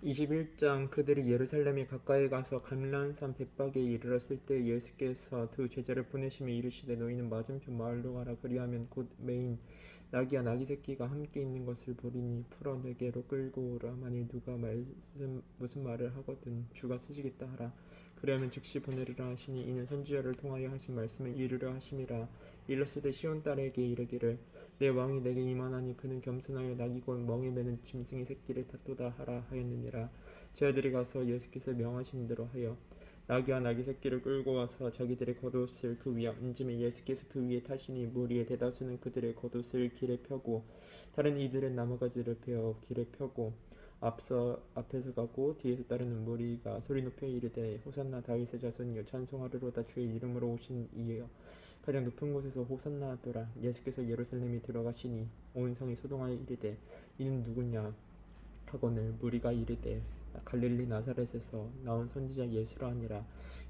21장. 그들이 예루살렘에 가까이 가서 갈릴리산 벳박에 이르렀을 때 예수께서 두 제자를 보내시며 이르시되 너희는 맞은편 마을로 가라. 그리하면 곧 매인 나귀와 나귀 새끼가 함께 있는 것을 보리니 풀어 내게로 끌고 오라. 만일 누가 무슨 말을 하거든 주가 쓰시겠다 하라. 그리하면 즉시 보내리라 하시니 이는 선지자를 통하여 하신 말씀을 이루려 하심이라. 일렀을 때 시온 딸에게 이르기를 내 왕이 내게 임하나니 그는 겸손하여 나귀 곧 멍에 매는 짐승의 새끼를 탔도다 하라 하였느니라. 제자들이 가서 예수께서 명하신 대로 하여 나귀와 나귀 새끼를 끌고 와서 자기들의 겉옷을 그 위에 얹음에 예수께서 그 위에 타시니 무리의 대다수는 그들의 겉옷을 길에 펴고 다른 이들은 나무가지를 베어 길에 펴고 앞에서 가고 뒤에서 따르는 무리가 소리 높여 이르되 호산나 다윗의 자손이여 찬송하리로다 주의 이름으로 오신 이여 가장 높은 곳에서 호산나 하더라. 예수께서 예루살렘에 들어가시니 온 성이 소동하여 이르되 이는 누구냐 하거늘 무리가 이르되 갈릴리 나사렛에서 나온 선지자 예수라 하니라.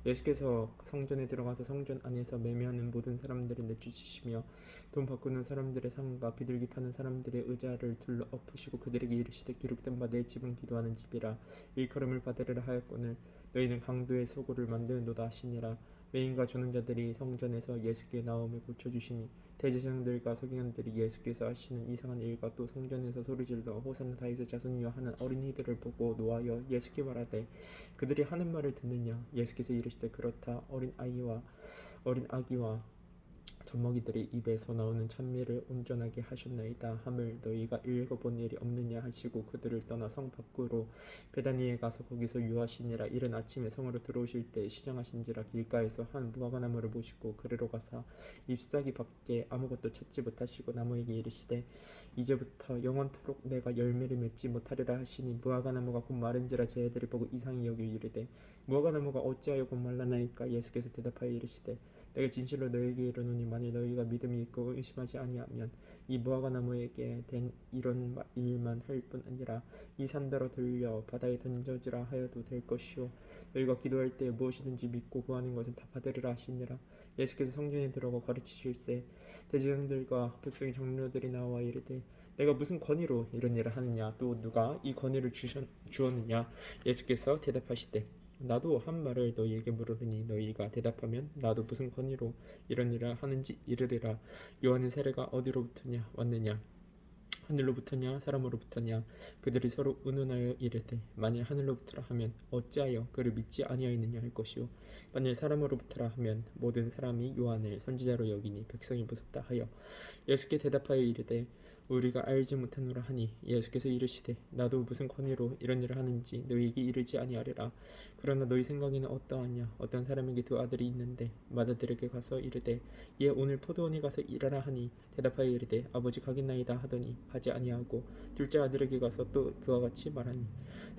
예수께서 성전에 들어가서 성전 안에서 매매하는 모든 사람들을 내쫓으시며 돈 바꾸는 사람들의 상과 비둘기 파는 사람들의 의자를 둘러 엎으시고 그들에게 이르시되 기록된 바 내 집은 기도하는 집이라 일컬음을 받으리라 하였거늘 너희는 강도의 소굴을 만드는도다 하시니라. 매인과 주는 자들이 성전에서 예수께 나옴을 고쳐주시니 대제사장들과 서기관들이 예수께서 하시는 이상한 일과 또 성전에서 소리질러 호산나 다윗의 자손이여 하는 어린이들을 보고 노하여 예수께 말하되 그들이 하는 말을 듣느냐. 예수께서 이르시되 그렇다. 어린 아기와 젖먹이들의 입에서 나오는 찬미를 온전하게 하셨나이다 함을 너희가 읽어본 일이 없느냐 하시고 그들을 떠나 성 밖으로 베다니에 가서 거기서 유하시니라. 이른 아침에 성으로 들어오실 때 시장하신지라 길가에서 한 무화과나무를 보시고 그리로 가사 잎사귀 밖에 아무것도 찾지 못하시고 나무에게 이르시되 이제부터 영원토록 내가 열매를 맺지 못하리라 하시니 무화과나무가 곧 마른지라. 제자들이 보고 이상히 여겨 이르되 무화과나무가 어찌하여 곧 말라나이까. 예수께서 대답하여 이르시되 내가 진실로 너희에게 이르노니 만일 너희가 믿음이 있고 의심하지 아니하면 이 무화과나무에게 된 이런 일만 할 뿐 아니라 이 산더러 들려 바다에 던져지라 하여도 될 것이요 너희가 기도할 때 무엇이든지 믿고 구하는 것은 다 받으리라 하시니라. 예수께서 성전에 들어가 가르치실세 대제사장들과 백성의 장로들이 나와 이르되 내가 무슨 권위로 이런 일을 하느냐 또 누가 이 권위를 주었느냐. 예수께서 대답하시되 나도 한 말을 너희에게 물으리니 너희가 대답하면 나도 무슨 권위로 이런 일을 하는지 이르리라. 요한의 세례가 어디로부터냐 왔느냐 하늘로부터냐 사람으로부터냐. 그들이 서로 의논하여 이르되 만일 하늘로부터라 하면 어찌하여 그를 믿지 아니하였느냐 할 것이요 만일 사람으로부터라 하면 모든 사람이 요한을 선지자로 여기니 백성이 무섭다 하여 예수께 대답하여 이르되 우리가 알지 못하노라 하니 예수께서 이르시되 나도 무슨 권위로 이런 일을 하는지 너희에게 이르지 아니하리라. 그러나 너희 생각에는 어떠하냐. 어떤 사람에게 두 아들이 있는데 맏아들에게 가서 이르되 얘 오늘 포도원에 가서 일하라 하니 대답하여 이르되 아버지 가겠나이다 하더니 가지 아니하고 둘째 아들에게 가서 또 그와 같이 말하니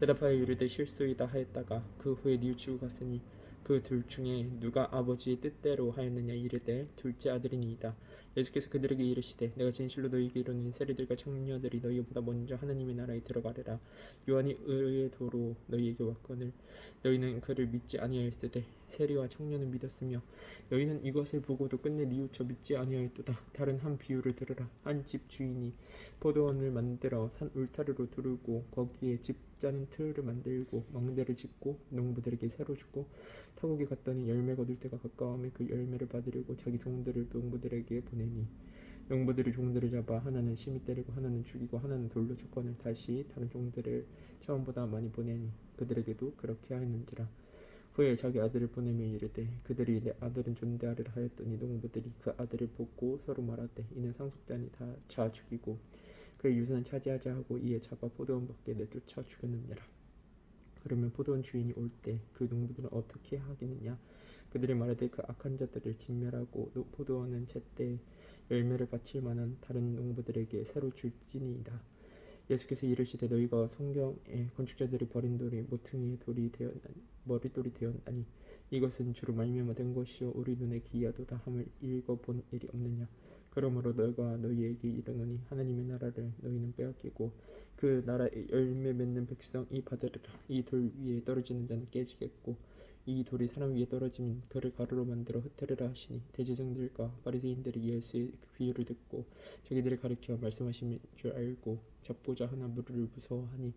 대답하여 이르되 실소이다 하였다가 그 후에 뉘우치고 갔으니 그 둘 중에 누가 아버지의 뜻대로 하였느냐 이르되 둘째 아들이니이다. 예수께서 그들에게 이르시되 내가 진실로 너희에게 이르노니 세리들과 청년들이 너희보다 먼저 하나님의 나라에 들어가리라. 요한이 의의 도로 너희에게 왔거늘 너희는 그를 믿지 아니하였으되 세리와 청년은 믿었으며 너희는 이것을 보고도 끝내 뉘우쳐 믿지 아니하였도다. 다른 한 비유를 들으라. 한 집 주인이 포도원을 만들어 산 울타리로 두르고 거기에 집 짜는 틀을 만들고 망대를 짓고 농부들에게 새로 주고 타국에 갔더니 열매 거둘 때가 가까우며 그 열매를 받으려고 자기 종들을 농부들에게 보내니 농부들이 종들을 잡아 하나는 심히 때리고 하나는 죽이고 하나는 돌로 쳤거늘 다시 다른 종들을 처음보다 많이 보내니 그들에게도 그렇게 하였는지라. 후에 자기 아들을 보내며 이르되 그들이 내 아들은 존대하리라 하였더니 농부들이 그 아들을 보고 서로 말하되 이는 상속자니 다 자 죽이고 그의 유산을 차지하자 하고 이에 잡아 포도원 밖에 내쫓아 죽였느니라. 그러면 포도원 주인이 올 때 그 농부들은 어떻게 하겠느냐. 그들이 말하되 그 악한 자들을 진멸하고 포도원은 제때 열매를 바칠 만한 다른 농부들에게 새로 줄지니이다. 예수께서 이르시되 너희가 성경에 건축자들이 버린 돌이 모퉁이의 돌이 되었나니 머릿돌이 되었나니 이것은 주로 말미암아 된 것이요 우리 눈에 기이하도다 함을 읽어본 일이 없느냐. 그러므로 너희가 너희에게 이르노니 하나님의 나라를 너희는 빼앗기고 그 나라의 열매 맺는 백성이 받으리라. 이 돌 위에 떨어지는 자는 깨지겠고 이 돌이 사람 위에 떨어지면 그를 가루로 만들어 흩으리라 하시니 대제사장들과 바리새인들이 예수의 그 비유를 듣고 자기들을 가리켜 말씀하신 줄 알고 잡고자 하나 무리를 무서워하니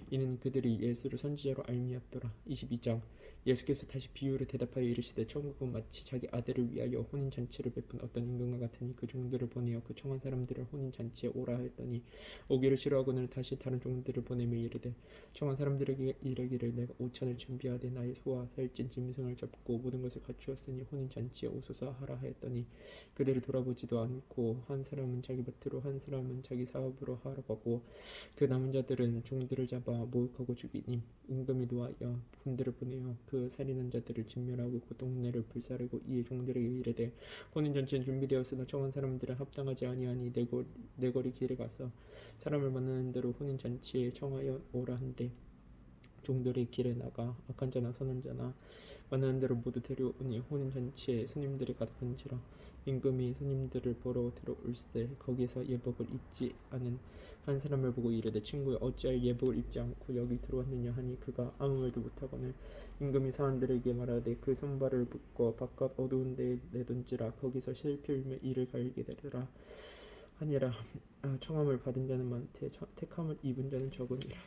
이는 그들이 예수를 선지자로 알미었더라. 22장 예수께서 다시 비유로 대답하여 이르시되 천국은 마치 자기 아들을 위하여 혼인잔치를 베푼 어떤 임금과 같으니 그 종들을 보내어 그 청한 사람들을 혼인잔치에 오라 하였더니 오기를 싫어하고는 다시 다른 종들을 보내며 이르되 청한 사람들에게 이르기를 내가 오찬을 준비하되 나의 소와 살찐 짐승을 잡고 모든 것을 갖추었으니 혼인잔치에 오소서 하라 하였더니 그들을 돌아보지도 않고 한 사람은 자기 밭으로 한 사람은 자기 사업으로 하러 가고 그 남은 자들은 종들을 잡아 모욕하고 죽이니 임금이 노하여 군대를 보내어 그 살인한 자들을 진멸하고 그 동네를 불사르고 이에 종들에게 이르되 혼인잔치는 준비되었으나 청한 사람들은 합당하지 아니하니 내 거리 길에 가서 사람을 만나는 대로 혼인잔치에 청하여 오라 한대 종들이 길에 나가 악한 자나 선한 자나 만나는 대로 모두 데려오니 혼인잔치에 손님들이 가득한지라 임금이 손님들을 보러 들어올세 거기에서 예복을 입지 않은 한 사람을 보고 이르되 친구여 어찌하여 예복을 입지 않고 여기 들어왔느냐 하니 그가 아무 말도 못하거늘 임금이 사람들에게 말하되 그 손발을 묶어 바깥 어두운 데에 내던지라 거기서 슬피 이를 갈게 되리라 하니라. 청함을 받은 자는 많되 택함을 입은 자는 적으니라.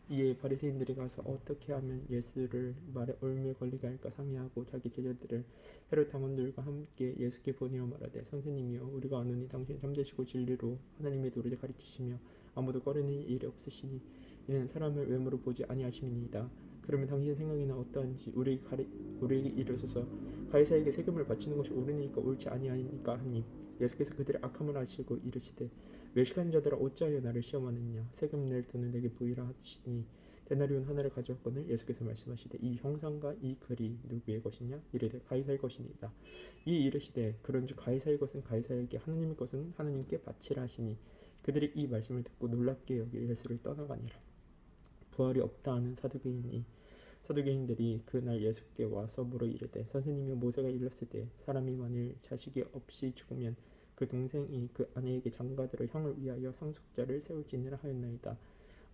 이에 바리새인들이 가서 어떻게 하면 예수를 말에 올무에 걸리게 할까 상의하고 자기 제자들을 헤롯 당원들과 함께 예수께 보내어 말하되 선생님이여 우리가 아노니 당신이 참되시고 진리로 하나님의 도를 가르치시며 아무도 꺼리는 일이 없으시니 이는 사람을 외모로 보지 아니하심이니이다. 그러면 당신의 생각이나 어떠한지 우리에게 이르소서. 가이사에게 세금을 바치는 것이 옳으니까 옳지 아니하니까 하니 예수께서 그들의 악함을 아시고 이르시되 외식하는 자들아 어찌하여 나를 시험하느냐 세금 낼 돈을 내게 보이라 하시니 데나리온 하나를 가져왔거늘 예수께서 말씀하시되 이 형상과 이 글이 누구의 것이냐 이르되 가이사의 것이니이다. 이 이르시되 그런즉 가이사의 것은 가이사에게 하나님의 것은 하나님께 바치라 하시니 그들이 이 말씀을 듣고 놀랍게 여겨 예수를 떠나가니라. 부활이 없다 하는 사두개인들이 그날 예수께 와서 물어 이르되 선생님이여 모세가 일렀을 때 사람이 만일 자식이 없이 죽으면 그 동생이 그 아내에게 장가들어 형을 위하여 상속자를 세울지니라 하였나이다.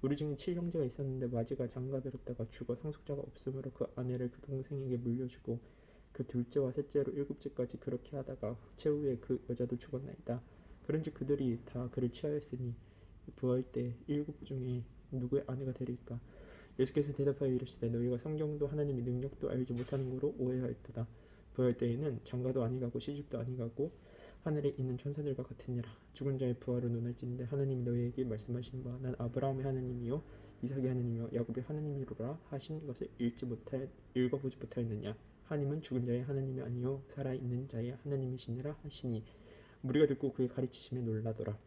우리 중에 7형제가 있었는데 마지가 장가들었다가 죽어 상속자가 없으므로 그 아내를 그 동생에게 물려주고 그 둘째와 셋째로 일곱째까지 그렇게 하다가 최후에 그 여자도 죽었나이다. 그런즉 그들이 다 그를 취하였으니 부활 때 일곱 중에 누구의 아내가 되리까? 예수께서 대답하여 이르시되 너희가 성경도 하나님의 능력도 알지 못하는 거로 오해하였도다. 부활 때에는 장가도 아니가고 시집도 아니가고 하늘에 있는 천사들과 같으니라. 죽은 자의 부활은 논할진대 하나님이 너희에게 말씀하신 바 난 아브라함의 하나님이요 이삭의 하나님이요 야곱의 하나님이로라 하신 것을 읽어보지 못하였느냐. 하나님은 죽은 자의 하나님이 아니요 살아있는 자의 하나님이시니라 하시니 무리가 듣고 그의 가르치심에 놀라더라.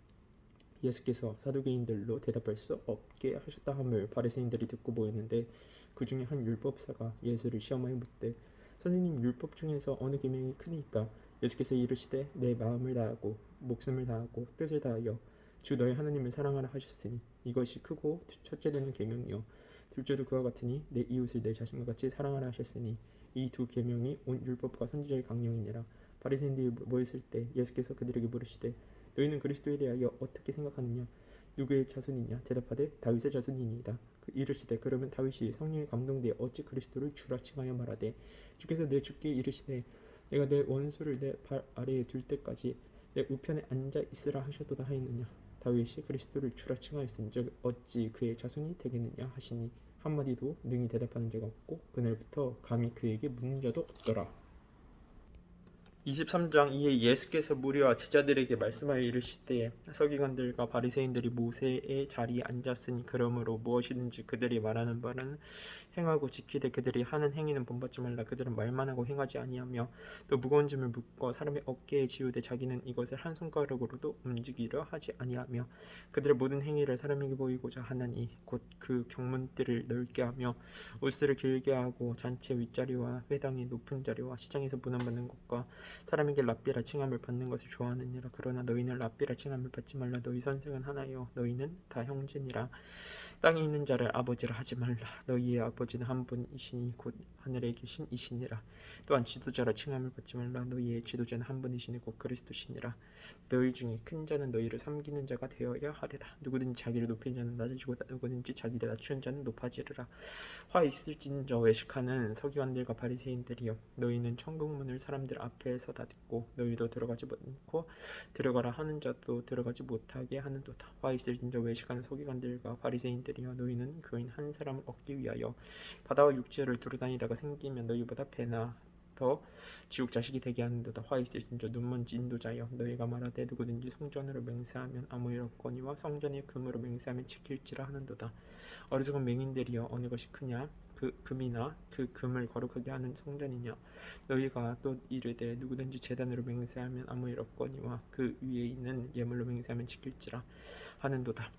예수께서 사두개인들로 대답할 수 없게 하셨다 함을 바리새인들이 듣고 모였는데 그 중에 한 율법사가 예수를 시험하여 묻되 선생님 율법 중에서 어느 계명이 크니까? 예수께서 이르시되 내 마음을 다하고 목숨을 다하고 뜻을 다하여 주 너의 하나님을 사랑하라 하셨으니 이것이 크고 첫째 되는 계명이요 둘째도 그와 같으니 내 이웃을 내 자신과 같이 사랑하라 하셨으니 이 두 계명이 온 율법과 선지자의 강령이니라. 바리새인들이 모였을 때 예수께서 그들에게 물으시되 너희는 그리스도에 대하여 어떻게 생각하느냐? 누구의 자손이냐? 대답하되 다윗의 자손이니이다. 이르시되 그러면 다윗이 성령에 감동되어 어찌 그리스도를 주라 칭하여 말하되 주께서 내 주께 이르시되 내가 내 원수를 내 발 아래에 둘 때까지 내 우편에 앉아 있으라 하셨도다 하였느냐? 다윗이 그리스도를 주라 칭하였은즉 어찌 그의 자손이 되겠느냐 하시니 한마디도 능히 대답하는 자가 없고 그날부터 감히 그에게 묻는 자도 없더라. 23장 이에 예수께서 무리와 제자들에게 말씀하여 이르시되 서기관들과 바리새인들이 모세의 자리에 앉았으니 그러므로 무엇이든지 그들이 말하는 바는 행하고 지키되 그들이 하는 행위는 본받지 말라. 그들은 말만 하고 행하지 아니하며 또 무거운 짐을 묶어 사람의 어깨에 지우되 자기는 이것을 한 손가락으로도 움직이려 하지 아니하며 그들의 모든 행위를 사람에게 보이고자 하나니 곧 그 경문들을 넓게 하며 옷을 길게 하고 잔치 윗자리와 회당의 높은 자리와 시장에서 문안받는 곳과 사람에게 랍비라 칭함을 받는 것을 좋아하느니라. 그러나 너희는 랍비라 칭함을 받지 말라. 너희 선생은 하나요 너희는 다 형제니라. 땅에 있는 자를 아버지라 하지 말라. 너희의 아버지는 한 분이시니 곧 하늘에 계신 이시니라. 또한 지도자라 칭함을 받지 말라. 너희의 지도자는 한 분이시니 곧 그리스도시니라. 너희 중에 큰 자는 너희를 섬기는 자가 되어야 하리라. 누구든지 자기를 높이는 자는 낮아지고 누구든지 자기를 낮추는 자는 높아지리라. 화 있을진저 외식하는 서기관들과 바리새인들이여 너희는 천국문을 사람들 앞에 귀에서 다 듣고 너희도 들어가지 못하고 들어가라 하는 자도 들어가지 못하게 하는도다. 화 있을진저 외식하는 서기관들과 바리새인들이여 너희는 교인 한 사람을 얻기 위하여 바다와 육지를 두루다니다가 생기면 너희보다 배나 더 지옥 자식이 되게 하는도다. 화 있을진저 눈먼지 인도자여 너희가 말하되 누구든지 성전으로 맹세하면 아무 일 없거니와 성전이 금으로 맹세하면 지킬지라 하는도다. 어리석은 맹인들이여 어느 것이 크냐 그 금이나 그 금을 거룩하게 하는 성전이냐. 너희가 또 이르되 누구든지 제단으로 맹세하면 아무 일 없거니와 그 위에 있는 예물로 맹세하면 지킬지라 하는도다.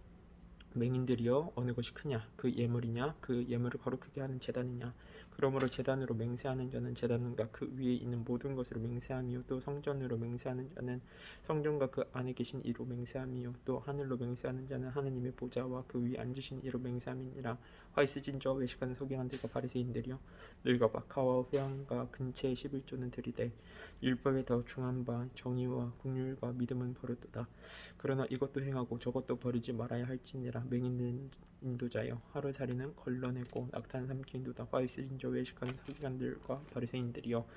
맹인들이여 어느 것이 크냐 그 예물이냐 그 예물을 거룩하게 하는 제단이냐. 그러므로 제단으로 맹세하는 자는 제단과 그 위에 있는 모든 것으로 맹세하며 또 성전으로 맹세하는 자는 성전과 그 안에 계신 이로 맹세하며 또 하늘로 맹세하는 자는 하느님의 보좌와 그 위에 앉으신 이로 맹세함이니라. 화 있으신저 외식하는 서기관들과 바리새인들이여 너희가 박하와 회당과 근처의 11조는 들이되 율법에 더 중한 바 정의와 긍휼과 믿음은 버렸도다. 그러나 이것도 행하고 저것도 버리지 말아야 할지니라. 맹인된 인도자여 하루살이는 걸러내고 낙타는 삼키는도다. 화 있으신저 외식하는 서기관들과 바리새인들이여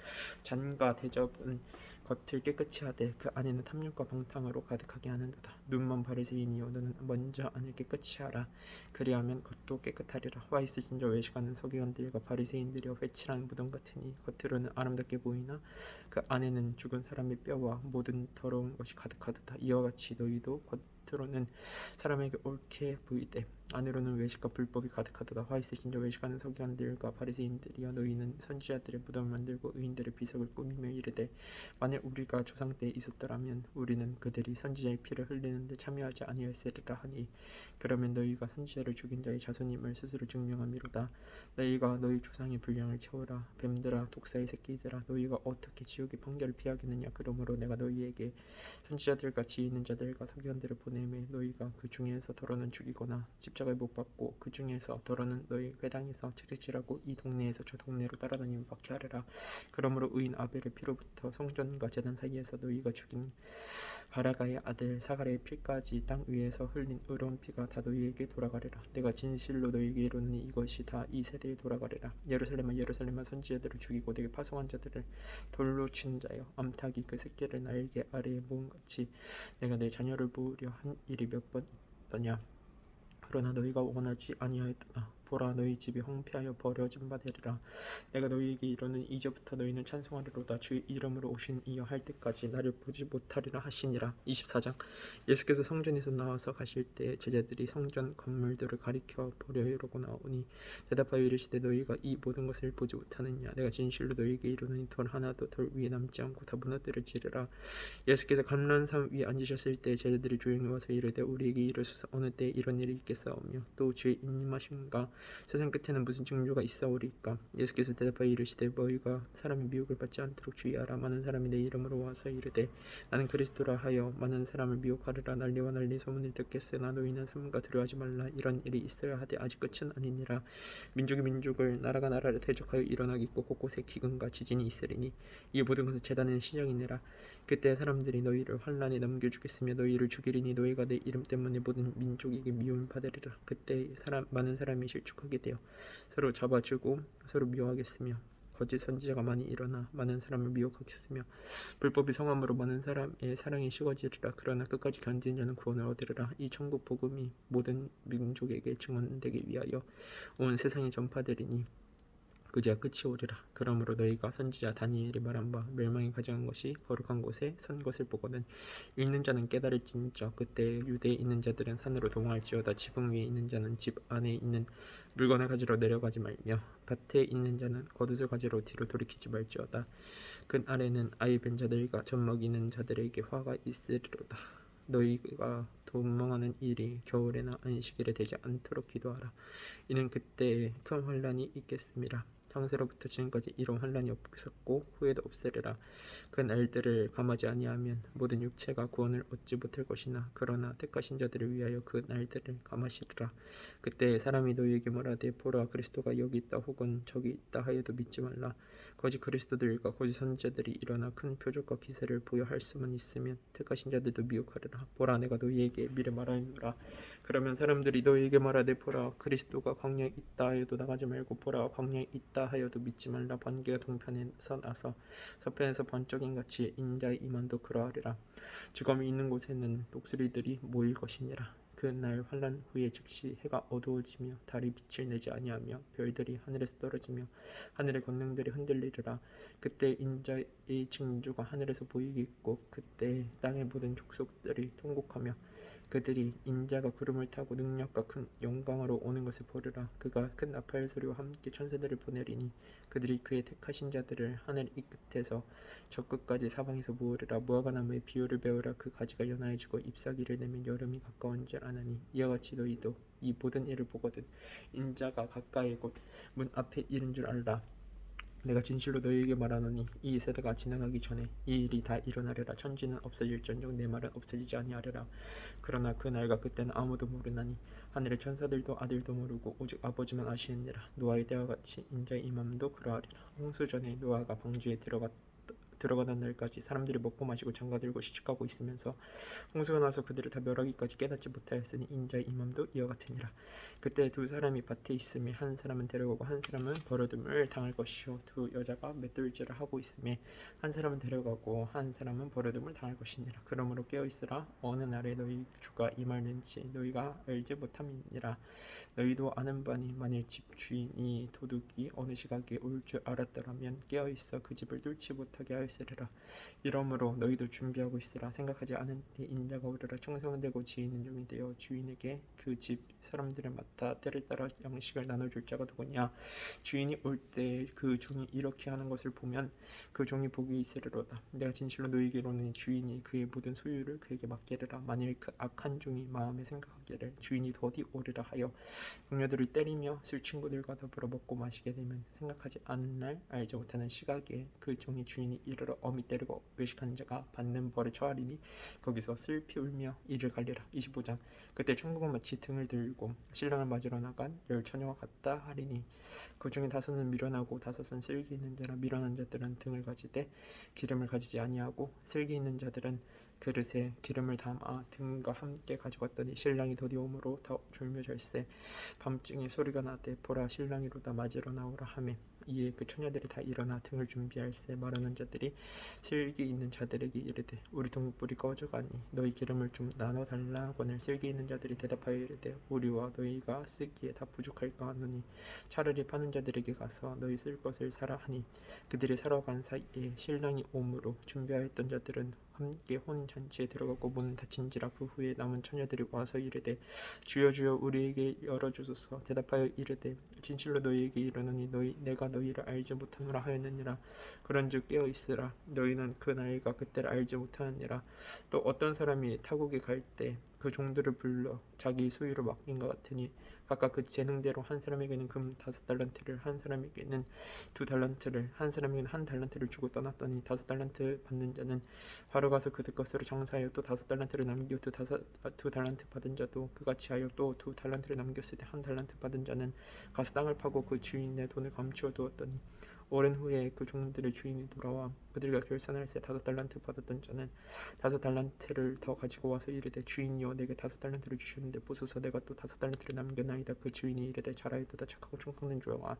잔과 대접은 겉을 깨끗이 하되 그 안에는 탐욕과 방탕으로 가득하게 하는도다. 눈먼 바리새인이여 너는 먼저 안을 깨끗이 하라. 그리하면 겉도 깨끗하리라. 화 있으신저 외식하는 서기관들과 바리새인들이여 회칠한 무덤 같으니 겉으로는 아름답게 보이나 그 안에는 죽은 사람의 뼈와 모든 더러운 것이 가득하도다. 이와 같이 너희도 겉으로는 사람에게 옳게 보이되 안으로는 외식과 불법이 가득하도다. 화 있으신저 외식하는 서기관들과 바리새인들이여 너희는 선지자들의 무덤을 만들고 의인들의 비석을 꾸미며 이르되 만일 우리가 조상 때에 있었더라면 우리는 그들이 선지자의 피를 흘리는데 참여하지 아니하였으리라 하니 그러면 너희가 선지자를 죽인 자의 자손임을 스스로 증명함이로다. 너희가 너희 조상의 분량을 채우라. 뱀들아 독사의 새끼들아 너희가 어떻게 지옥의 판결을 피하겠느냐. 그러므로 내가 너희에게 선지자들과 지혜 있는 자들과 서기관들을 보내매 너희가 그 중에서 더러는 죽이거나 십자가에 못 박고 그 중에서 더러는 너희 회당에서 채찍질하고 이 동네에서 저 동네로 따라다니며 박해하리라. 그러므로 의인 아벨의 피로부터 성전과 제단 사이에서 너희가 죽인 바라가의 아들 사가랴의 피까지 땅 위에서 흘린 의로운 피가 다 너희에게 돌아가리라. 내가 진실로 너희에게 이르노니 이것이 다 이 세대에 돌아가리라. 예루살렘아 예루살렘아 선지자들을 죽이고 내게 파송한 자들을 돌로 치는 자여 암탉이 그 새끼를 날개 아래에 모음같이 내가 내 자녀를 모으려 한 일이 몇 번 있더냐. 그러나 너희가 원하지 아니하였도다. 보라 너희 집이 황폐하여 버려진 바 되리라. 내가 너희에게 이르는 이제부터 너희는 찬송하리로다. 주의 이름으로 오신 이여 할 때까지 나를 보지 못하리라 하시니라. 24장. 예수께서 성전에서 나와서 가실 때 제자들이 성전 건물들을 가리켜 보려 이러고 나오니 대답하여 이르시되 너희가 이 모든 것을 보지 못하느냐. 내가 진실로 너희에게 이르노니 돌 하나도 돌 위에 남지 않고 다 무너뜨려지리라. 예수께서 감람산 위에 앉으셨을 때 제자들이 조용히 와서 이르되 우리에게 이르소서 어느 때 이런 일이 있겠사오며 또 주의 임하심과 세상 끝에는 무슨 징조가 있사오리까. 예수께서 대답하여 이르시되 너희가 사람의 미혹을 받지 않도록 주의하라. 많은 사람이 내 이름으로 와서 이르되 나는 그리스도라 하여 많은 사람을 미혹하리라. 난리와 난리 소문을 듣겠으나 너희는 삼가 두려워하지 말라. 이런 일이 있어야 하되 아직 끝은 아니니라. 민족이 민족을 나라가 나라를 대적하여 일어나겠고 곳곳에 기근과 지진이 있으리니 이 모든 것은 재단의 시작이니라. 그때 사람들이 너희를 환란에 넘겨주겠으며 너희를 죽이리니 너희가 내 이름 때문에 모든 민족에게 미움을 받으리라. 그때 많은 사람이 실족하게 되어 서로 잡아주고 서로 미워하겠으며 거짓 선지자가 많이 일어나 많은 사람을 미혹하겠으며 불법이 성함으로 많은 사람의 사랑이 식어지리라. 그러나 끝까지 견디는 자는 구원을 얻으리라. 이 천국 복음이 모든 민족에게 증언되기 위하여 온 세상에 전파되리니 그제야 끝이 오리라. 그러므로 너희가 선지자 다니엘이 말한 바 멸망이 가져간 것이 거룩한 곳에 선 것을 보거든 읽는 자는 깨달을지니저. 그때 유대에 있는 자들은 산으로 도망할지어다. 지붕 위에 있는 자는 집 안에 있는 물건을 가지러 내려가지 말며 밭에 있는 자는 겉옷을 가지러 뒤로 돌이키지 말지어다. 그 아래는 아이 뵌 자들과 젖먹이는 자들에게 화가 있으리로다. 너희가 도망하는 일이 겨울에나 안식일에 되지 않도록 기도하라. 이는 그때에 큰 환란이 있겠음이라. 창세로부터 지금까지 이런 환란이 없었고 후에도 없으리라. 그 날들을 감하지 아니하면 모든 육체가 구원을 얻지 못할 것이나 그러나 택하신 자들을 위하여 그 날들을 감하시리라. 그때 사람이 너희에게 말하되 보라 그리스도가 여기 있다 혹은 저기 있다 하여도 믿지 말라. 거짓 그리스도들과 거짓 선지자들이 일어나 큰 표적과 기사를 부여할 수만 있으면 택하신 자들도 미혹하리라. 보라 내가 너희에게 미리 말하노라. 그러면 사람들이 너희에게 말하되 보라 그리스도가 광야에 있다 하여도 나가지 말고 보라 광야에 있다 있다 하여도 믿지 말라. 번개가 동편에서 나서 서편에서 번쩍인 같이 인자의 임함도 그러하리라. 죽음이 있는 곳에는 독수리들이 모일 것이니라. 그날 환란 후에 즉시 해가 어두워지며 달이 빛을 내지 아니하며 별들이 하늘에서 떨어지며 하늘의 권능들이 흔들리리라. 그때 인자의 징조가 하늘에서 보이겠고 그때 땅의 모든 족속들이 통곡하며 그들이 인자가 구름을 타고 능력과 큰 영광으로 오는 것을 보리라. 그가 큰 나팔 소리와 함께 천사들을 보내리니 그들이 그의 택하신 자들을 하늘 이 끝에서 저 끝까지 사방에서 모으리라. 무화과 나무에 비유를 배우라. 그 가지가 연하여지고 잎사귀를 내면 여름이 가까운 줄 아나니 이와 같이 너희도 이 모든 일을 보거든 인자가 가까이 곧 문 앞에 이른 줄 알라. 내가 진실로 너희에게 말하노니 이 세대가 지나가기 전에 이 일이 다 일어나리라. 천지는 없어질전정 내 말은 없어지지 아니하리라. 그러나 그 날과 그때는 아무도 모르나니 하늘의 천사들도 아들도 모르고 오직 아버지만 아시느니라. 노아의 때와 같이 인자의 임함도 그러하리라. 홍수 전에 노아가 방주에 들어가던 날까지 사람들이 먹고 마시고 장가들고 시집가고 있으면서 홍수가 나서 그들을 다 멸하기까지 깨닫지 못하였으니 인자의 임함도 이와 같으니라. 그때 두 사람이 밭에 있음에 한 사람은 데려가고 한 사람은 버려둠을 당할 것이요 두 여자가 맷돌질을 하고 있음에 한 사람은 데려가고 한 사람은 버려둠을 당할 것이니라. 그러므로 깨어있으라. 어느 날에 너희 주가 임하는지 너희가 알지 못함이니라. 너희도 아는 바니 만일 집 주인이 도둑이 어느 시각에 올 줄 알았더라면 깨어있어 그 집을 뚫지 못하게 하였으리라. 이러므로 너희도 준비하고 있으라. 생각하지 않은 때 인자가 오리라. 청성은 되고 지혜 있는 종이 되어 주인에게 그 집 사람들을 맡아 때를 따라 양식을 나눠줄 자가 누구냐. 주인이 올 때 그 종이 이렇게 하는 것을 보면 그 종이 복이 있으리로다. 내가 진실로 너희에게 이르노니 주인이 그의 모든 소유를 그에게 맡기리라. 만일 그 악한 종이 마음에 생각하기를 주인이 더디 오리라 하여 동료들을 때리며 술 친구들과 더불어 먹고 마시게 되면 생각하지 않은 날 알지 못하는 시각에 그 종이 주인이 이르러 엄히 때리고 외식한 자가 받는 벌을 처하리니 거기서 슬피 울며 이를 갈리라. 25장. 그때 천국은 마치 등을 들고 신랑을 맞으러 나간 열 처녀와 같다 하리니 그 중에 다섯은 미련하고 다섯은 슬기 있는 자라. 미련한 자들은 등을 가지되 기름을 가지지 아니하고 슬기 있는 자들은 그릇에 기름을 담아 등과 함께 가져갔더니 신랑이 더디 오므로 더 졸며 잘세. 밤중에 소리가 나되 보라 신랑이로다 맞으러 나오라 하매 이에 그 처녀들이 다 일어나 등을 준비할세. 말하는 자들이 슬기 있는 자들에게 이르되 우리 등불이 꺼져가니 너희 기름을 좀 나눠 달라 하거늘 슬기 있는 자들이 대답하여 이르되 우리와 너희가 쓰기에 다 부족할까 하노니 차라리 파는 자들에게 가서 너희 쓸 것을 사라 하니 그들이 사러 간 사이에 신랑이 오므로 준비하였던 자들은 함께 혼인잔치에 들어가고 문은 닫힌지라. 그 후에 남은 처녀들이 와서 이르되 주여 주여 우리에게 열어주소서. 대답하여 이르되 진실로 너희에게 이르노니 내가 너희를 알지 못하노라 하였느니라. 그런즉 깨어있으라. 너희는 그 날과 그때를 알지 못하느니라. 또 어떤 사람이 타국에 갈 때 그 종들을 불러 자기 소유를 맡긴 것 같으니 각각 그 재능대로 한 사람에게는 금 5달란트를 한 사람에게는 2달란트를 한 사람에게는 1달란트를 주고 떠났더니 5달란트 받는 자는 바로 가서 그들 것으로 장사하여 또 5달란트를 남기고 2달란트 받은 자도 그같이 하여 또 2달란트를 남겼을 때 1달란트 받은 자는 가서 땅을 파고 그 주인의 돈을 감추어 두었더니 오랜 후에 그 종들의 주인이 돌아와 그들과 결산할새 5달란트 받았던 자는 5달란트를 더 가지고 와서 이르되 주인이여 내게 5달란트를 주셨는데 보소서 내가 또 5달란트를 남겼나이다. 그 주인이 이르되 잘하였도다 착하고 충성된 종아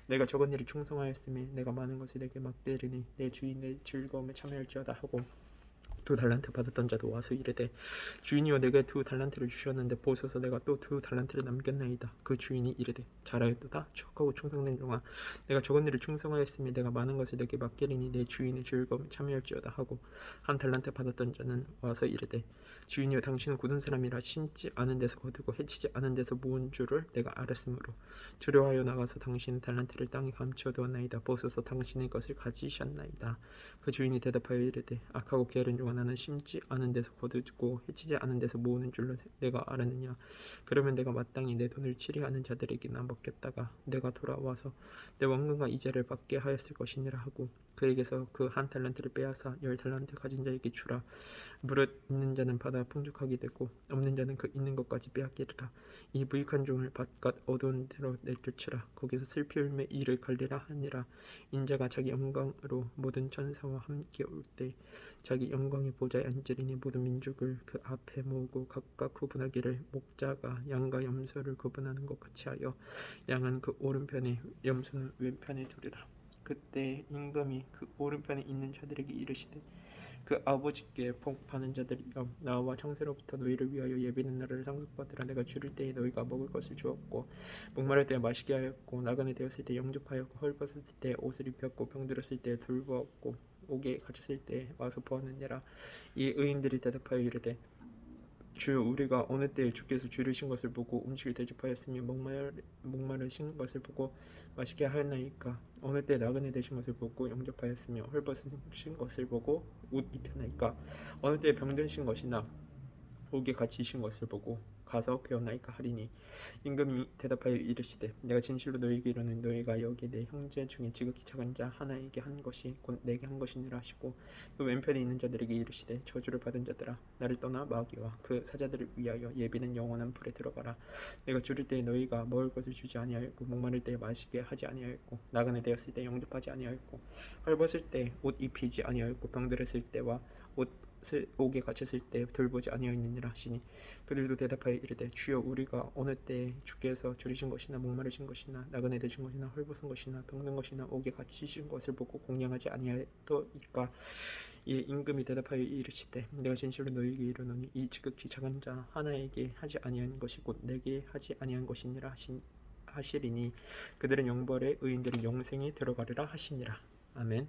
내가 적은 일에 충성하였으니 내가 많은 것을 내게 맡기리니 내 주인의 즐거움에 참여할지어다 하고 2달란트 받았던 자도 와서 이르되 주인이여 내게 2달란트를 주셨는데 보소서 내가 또 2달란트를 남겼나이다. 그 주인이 이르되 잘하였도다 착하고 충성된 종아 내가 적은 일을 충성하였으니 내가 많은 것을 내게 맡기리니 내 주인의 즐거움에 참여할지어다 하고 1달란트 받았던 자는 와서 이르되 주인이여 당신은 굳은 사람이라 심지 않은 데서 거두고 해치지 않은 데서 모은 줄을 내가 알았으므로 두려워하여 나가서 당신의 달란트를 땅에 감추어 두었나이다. 보소서 당신의 것을 가지셨나이다. 그 주인이 대답하여 이르되 악하고 게으른 종아 나는 심지 않은 데서 거두고 해치지 않은 데서 모으는 줄로 내가 알았느냐. 그러면 내가 마땅히 내 돈을 치리하는 자들에게나 먹겠다가 내가 돌아와서 내 원금과 이자를 받게 하였을 것이니라 하고 그에게서 그 1달란트를 빼앗아 10달란트 가진 자에게 주라. 무릇 있는 자는 받아 풍족하게 되고 없는 자는 그 있는 것까지 빼앗기리라. 이 무익한 종을 바깥 어두운 데로 내쫓으라. 거기서 슬피 울며 이를 갈리라 하니라. 인자가 자기 영광으로 모든 천사와 함께 올 때 자기 영광의 왕이 보좌에 앉으리니 모든 민족을 그 앞에 모으고 각각 구분하기를 목자가 양과 염소를 구분하는 것 같이 하여 양은 그 오른편에 염소는 왼편에 두리라. 그때 임금이 그 오른편에 있는 자들에게 이르시되 그 아버지께 복 받는 자들이여 나와 창세로부터 너희를 위하여 예비는 나라를 상속받으라. 내가 줄일 때에 너희가 먹을 것을 주었고 목마를 때에 마시게 하였고 나그네 되었을 때 영접하였고 헐벗을 때 옷을 입혔고 병들었을 때 돌보았고 옥에 갇혔을 때 와서 보았느니라. 이 의인들이 대답하여 이르되 주여 우리가 어느 때에 주께서 줄이신 것을 보고 음식을 대접하였으며 목마르신 것을 보고 마시게 하였나이까? 어느 때 나그네 되신 것을 보고 영접하였으며 헐벗으신 것을 보고 옷 입혔나이까? 어느 때 병드신 것이나 옥에 갇히신 것을 보고 가서 배웠나이까 하리니 임금이 대답하여 이르시되 내가 진실로 너희에게 이르노니 너희가 여기 내 형제 중에 지극히 작은 자 하나에게 한 것이 곧 내게 한 것이니라 하시고 또 왼편에 있는 자들에게 이르시되 저주를 받은 자들아 나를 떠나 마귀와 그 사자들을 위하여 예비는 영원한 불에 들어가라. 내가 줄일 때에 너희가 먹을 것을 주지 아니하였고 목마를 때에 마시게 하지 아니하였고 나그네 되었을 때 영접하지 아니하였고 헐벗을 때 옷 입히지 아니하였고 병들었을 때와 옷을 옥에 갇혔을 때 돌보지 아니하였느니라 하시니 그들도 대답하여 이르되 주여 우리가 어느 때에 주께서 줄이신 것이나 목마르신 것이나 나그네 되신 것이나 헐벗은 것이나 병든 것이나 옥에 갇히신 것을 보고 공양하지 아니하였더이까. 이에 임금이 대답하여 이르시되 내가 진실로 너희에게 이르노니 이 지극히 작은 자 하나에게 하지 아니한 것이 곧 내게 하지 아니한 것이니라 하시리니 그들은 영벌에 의인들은 영생에 들어가리라 하시니라. 아멘.